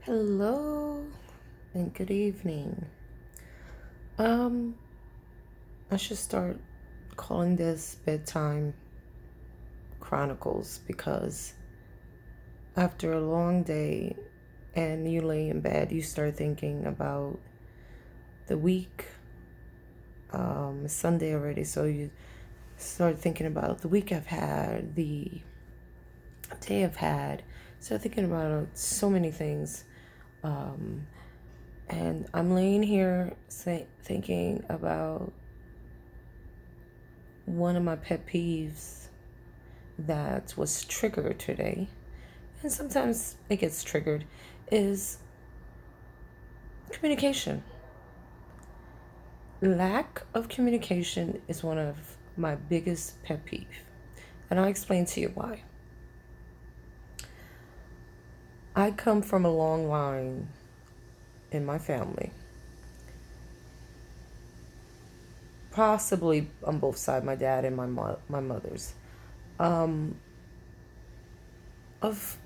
Hello and good evening. Um, I should start calling this bedtime chronicles because after a long day and you lay in bed, you start thinking about the week. It's Sunday already, so you start thinking about the week I've had, the day I've had. Start thinking about so many things. Um, and I'm laying here thinking about one of my pet peeves that was triggered today, and sometimes it gets triggered, is communication. Lack of communication is one of my biggest pet peeves, and I'll explain to you why. I come from a long line in my family, possibly on both sides, my dad and my mother's, um, of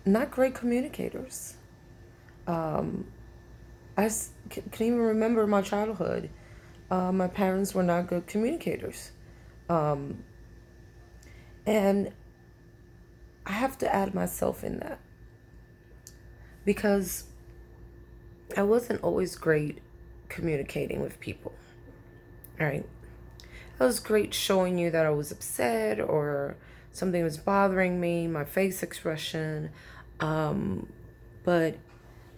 not great communicators. Um, can even remember my childhood. My parents were not good communicators. Um, and I have to add myself in that because I wasn't always great communicating with people. All right. I was great showing you that I was upset or something was bothering me, my face expression. Um, but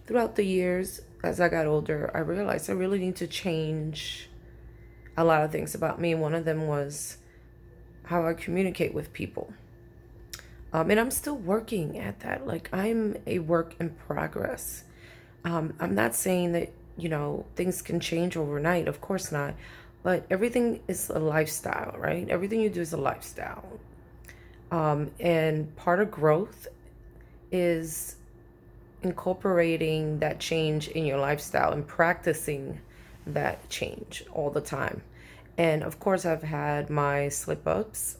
throughout the years, as I got older, I realized I really need to change a lot of things about me. One of them was how I communicate with people. And I'm still working at that. Like, I'm a work in progress. I'm not saying that, things can change overnight. Of course not. But everything is a lifestyle, right? Everything you do is a lifestyle. And part of growth is incorporating that change in your lifestyle and practicing that change all the time. And of course, I've had my slip ups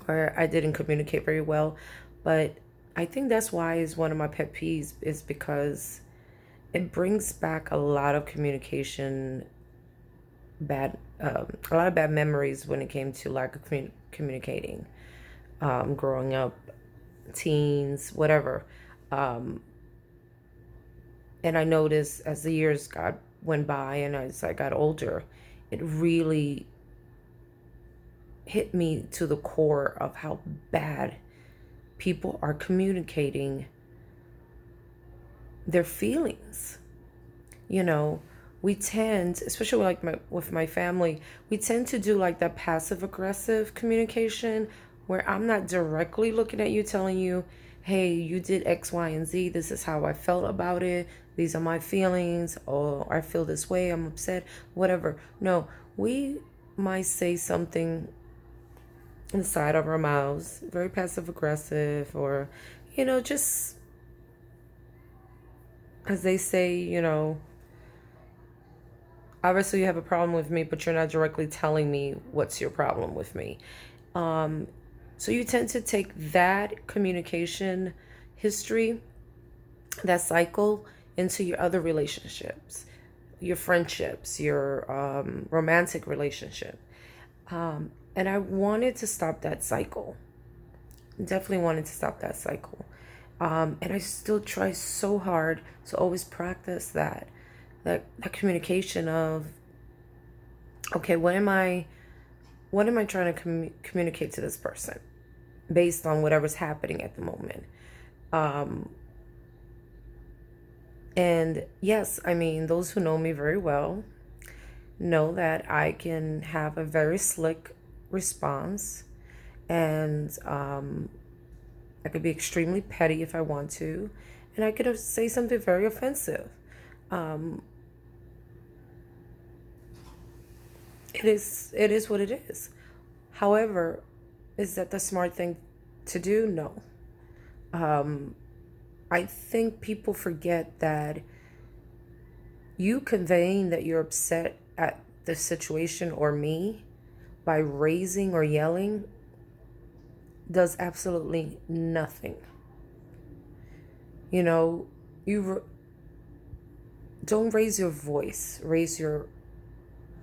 where I didn't communicate very well. But I think that's why is one of my pet peeves is because it brings back a lot of communication a lot of bad memories when it came to lack of communicating, growing up, teens, whatever. Um, and I noticed as the years went by and as I got older, it really hit me to the core of how bad people are communicating their feelings. You know, we tend, especially with my family, we tend to do like that passive aggressive communication where I'm not directly looking at you telling you, hey, you did X, Y, and Z. This is how I felt about it. These are my feelings. Or I feel this way. I'm upset. Whatever. No, we might say something inside of our mouths, very passive aggressive, or, just as they say, obviously you have a problem with me, but you're not directly telling me what's your problem with me. Um, so you tend to take that communication history, that cycle, into your other relationships, your friendships, your romantic relationship. And I wanted to stop that cycle. Definitely wanted to stop that cycle. And I still try so hard to always practice that communication of, okay, what am I trying to communicate to this person based on whatever's happening at the moment. um and yes, I mean, those who know me very well know that I can have a very slick response, and I could be extremely petty if I want to, and I could say something very offensive. um it is what it is. However, is that the smart thing to do? No. um I think people forget that you conveying that you're upset at the situation or me by raising or yelling does absolutely nothing. You know, don't raise your voice, raise your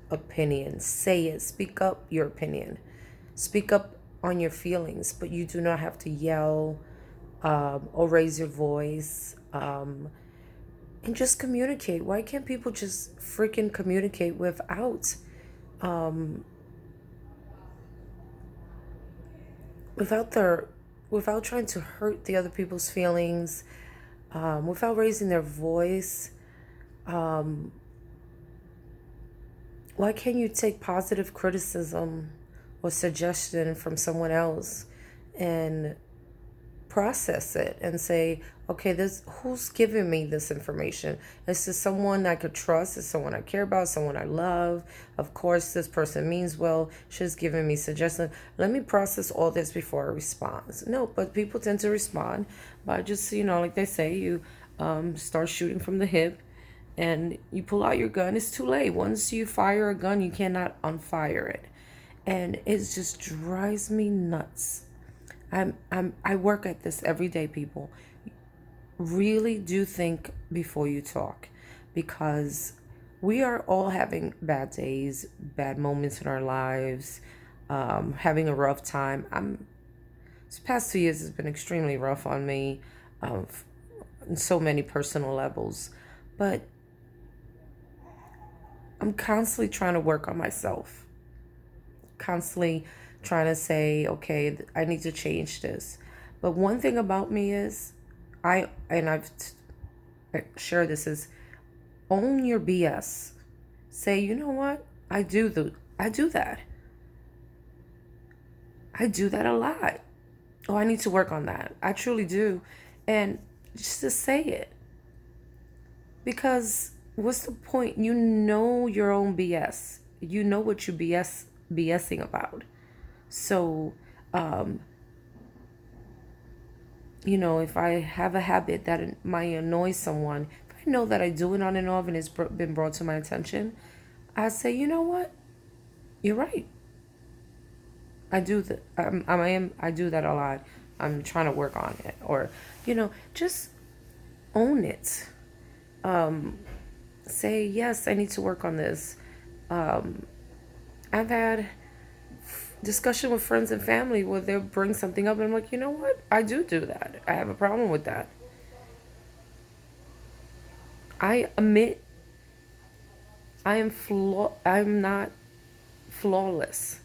opinion. Say it, speak up your opinion, speak up on your feelings, but you do not have to yell or raise your voice. And just communicate. Why can't people just freaking communicate um, without their, without trying to hurt the other people's feelings, without raising their voice? Um, why can't you take positive criticism or suggestion from someone else and process it and say, okay, this, who's giving me this information? Is this someone I could trust? Is someone I care about? Someone I love? Of course, this person means well. She's giving me suggestions. Let me process all this before I respond. No, but people tend to respond by just, like they say, you start shooting from the hip and you pull out your gun. It's too late. Once you fire a gun, you cannot unfire it. And it just drives me nuts. I work at this every day, people. Really do think before you talk, because we are all having bad days, bad moments in our lives, having a rough time. This past 2 years has been extremely rough on me, um, in so many personal levels, but I'm constantly trying to work on myself, constantly trying to say, okay, I need to change this. But one thing about me is, I've shared this, is own your BS. Say, you know what? I do that. I do that a lot. Oh, I need to work on that. I truly do. And just to say it. Because what's the point? You know your own BS. You know what you BSing about. So, um, if I have a habit that might annoy someone, if I know that I do it on and off and it's been brought to my attention, I say, you know what? You're right. I do that. I do that a lot. I'm trying to work on it, or, just own it. Um, Say yes. I need to work on this. Um, I've had discussion with friends and family where they'll bring something up, and I'm like, you know what? I do that. I have a problem with that. I admit I'm not flawless.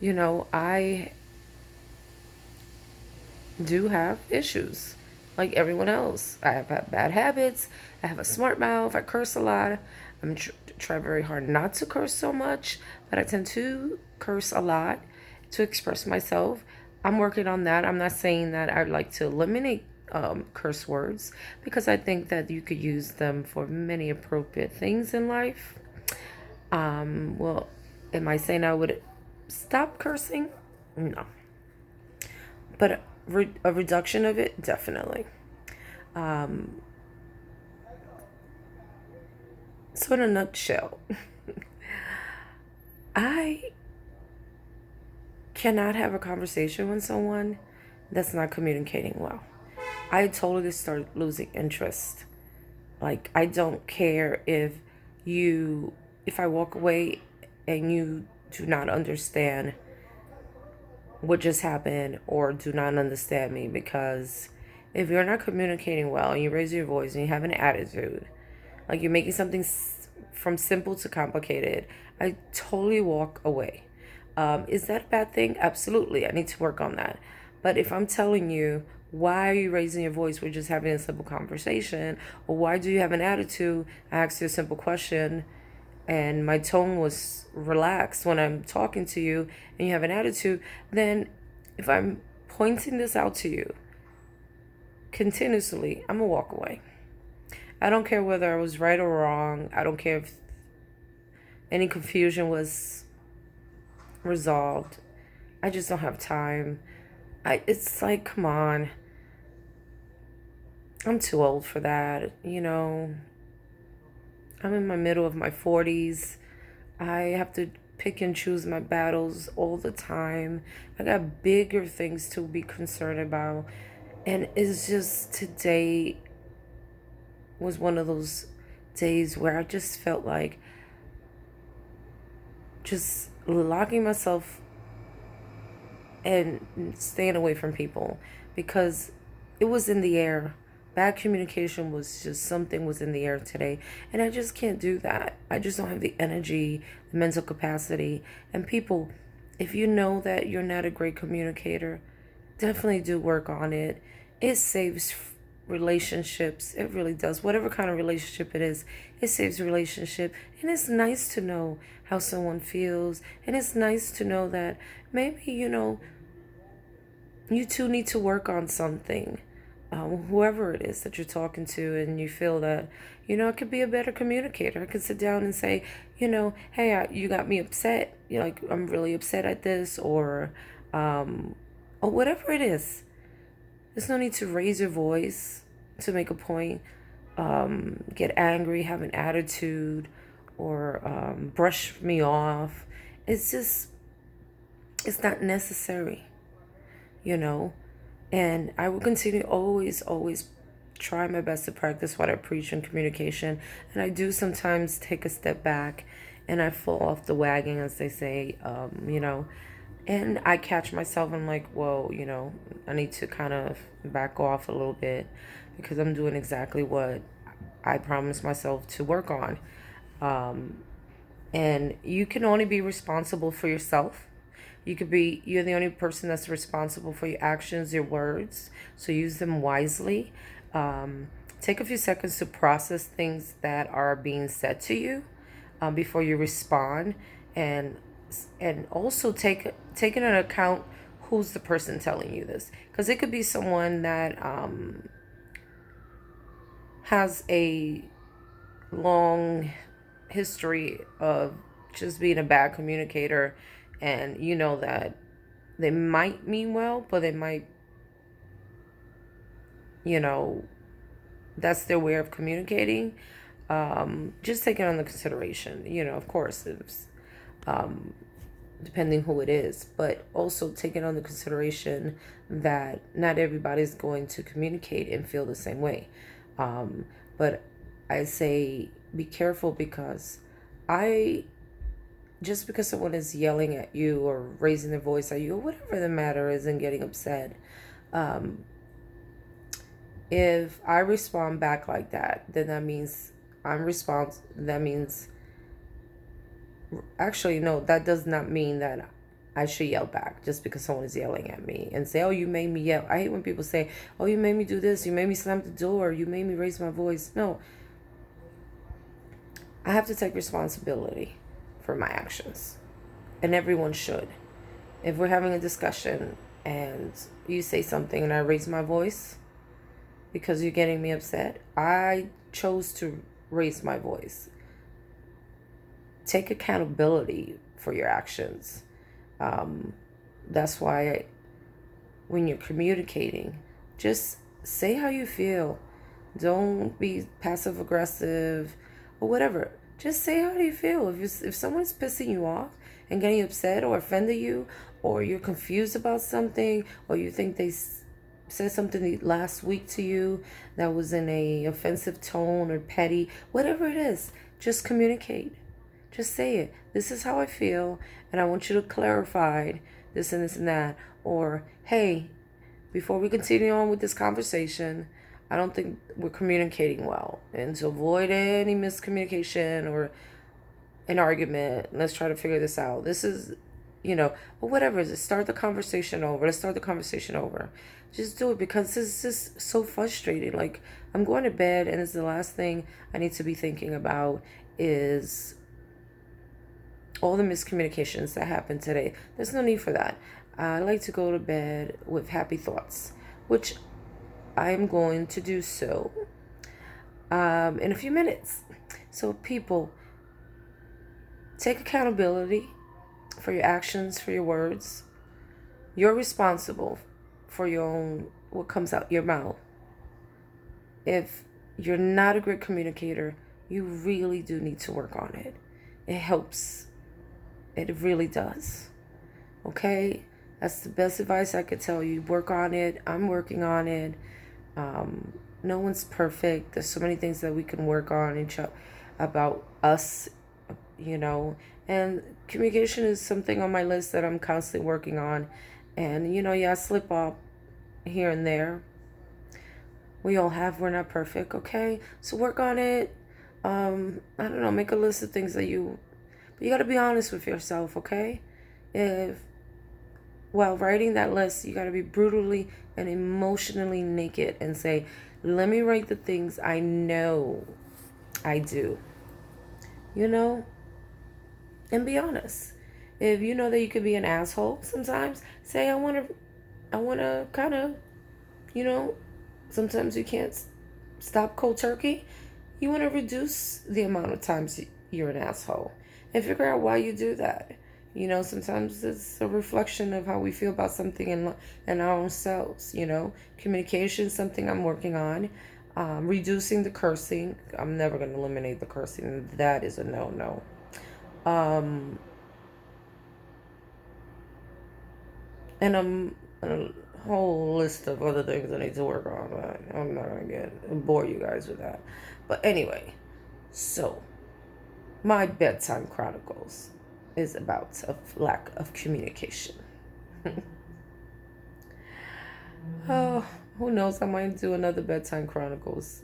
I do have issues like everyone else. I have bad habits. I have a smart mouth. I curse a lot. I'm try very hard not to curse so much, but I tend to curse a lot to express myself. I'm working on that. I'm not saying that I'd like to eliminate curse words, because I think that you could use them for many appropriate things in life. Well, am I saying I would stop cursing? No. But a reduction of it, definitely. Um, so, in a nutshell, I cannot have a conversation with someone that's not communicating well. I totally start losing interest. Like, I don't care if I walk away and you do not understand what just happened or do not understand me, because if you're not communicating well and you raise your voice and you have an attitude, like you're making something from simple to complicated, I totally walk away. Is that a bad thing? Absolutely. I need to work on that. But if I'm telling you, why are you raising your voice? We're just having a simple conversation. Or why do you have an attitude? I asked you a simple question and my tone was relaxed when I'm talking to you, and you have an attitude. Then if I'm pointing this out to you continuously, I'm going to walk away. I don't care whether I was right or wrong. I don't care if any confusion was resolved. I just don't have time. It's like, come on. I'm too old for that, I'm in my middle of my 40s. I have to pick and choose my battles all the time. I got bigger things to be concerned about. And it's just today, was one of those days where I just felt like just locking myself and staying away from people because it was in the air. Bad communication was just something was in the air today. And I just can't do that. I just don't have the energy, the mental capacity. And people, if you know that you're not a great communicator, definitely do work on it. It saves relationships. It really does. Whatever kind of relationship it is, it saves relationship. And it's nice to know how someone feels. And it's nice to know that maybe, you two need to work on something. Whoever it is that you're talking to, and you feel that, I could be a better communicator. I could sit down and say, hey, you got me upset. Like, I'm really upset at this, or whatever it is. There's no need to raise your voice to make a point, get angry, have an attitude, or brush me off. It's not necessary, you know. And I will continue always, always try my best to practice what I preach in communication. And I do sometimes take a step back and I fall off the wagon, as they say, and I catch myself and I'm like, whoa, I need to kind of back off a little bit because I'm doing exactly what I promised myself to work on. And you can only be responsible for yourself. You're the only person that's responsible for your actions, your words. So use them wisely. Take a few seconds to process things that are being said to you before you respond, and also take into account who's the person telling you this, because it could be someone that has a long history of just being a bad communicator, and you know that they might mean well, but they might, that's their way of communicating. Just take it under consideration. Of course, it's depending who it is, but also take it under consideration that not everybody's going to communicate and feel the same way. But I say be careful, because just because someone is yelling at you or raising their voice at you or whatever the matter is and getting upset, if I respond back like that, then that means that means, actually, no, that does not mean that I should yell back just because someone is yelling at me and say, oh, you made me yell. I hate when people say, oh, you made me do this, you made me slam the door, you made me raise my voice. No, I have to take responsibility for my actions, and everyone should. If we're having a discussion and you say something and I raise my voice because you're getting me upset, I chose to raise my voice. Take accountability for your actions. That's why when you're communicating, just say how you feel. Don't be passive aggressive or whatever. Just say how you feel. If someone's pissing you off and getting upset or offended you, or you're confused about something, or you think they said something last week to you that was in a offensive tone or petty, whatever it is, just communicate. Just say it. This is how I feel, and I want you to clarify this and this and that. Or, hey, before we continue on with this conversation, I don't think we're communicating well. And to avoid any miscommunication or an argument, let's try to figure this out. This is, but whatever it is, start the conversation over. Let's start the conversation over. Just do it, because this is just so frustrating. Like, I'm going to bed, and it's the last thing I need to be thinking about is all the miscommunications that happened today. There's no need for that. I like to go to bed with happy thoughts, which I'm going to do so in a few minutes. So people, take accountability for your actions, for your words. You're responsible for what comes out your mouth. If you're not a great communicator, you really do need to work on it. It helps. It really does. Okay? That's the best advice I could tell you. Work on it. I'm working on it. No one's perfect. There's so many things that we can work on about us, you know. And communication is something on my list that I'm constantly working on. And, yeah, I slip up here and there. We're not perfect, okay? So work on it. I don't know, make a list of things that but you got to be honest with yourself, okay? If While writing that list, you got to be brutally and emotionally naked and say, let me write the things I know I do, you know, and be honest. If you know that you could be an asshole sometimes, say, I want to kind of, you know, sometimes you can't stop cold turkey. You want to reduce the amount of times you're an asshole and figure out why you do that. Sometimes it's a reflection of how we feel about something in our own selves. Communication is something I'm working on. Reducing the cursing. I'm never going to eliminate the cursing. That is a no. Um, and a whole list of other things I need to work on. I'm not going to bore you guys with that. But anyway, so my bedtime chronicles is about a lack of communication. Oh, who knows? I might do another bedtime chronicles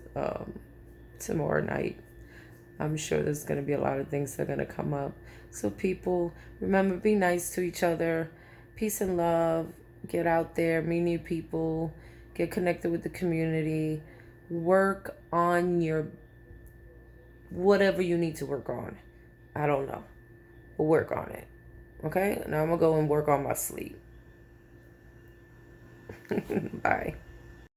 tomorrow night. I'm sure there's going to be a lot of things that are going to come up. So people, remember, be nice to each other. Peace and love. Get out there, meet new people, get connected with the community. Work on your whatever you need to work on. I don't know. But work on it. Okay? Now I'm going to go and work on my sleep. Bye.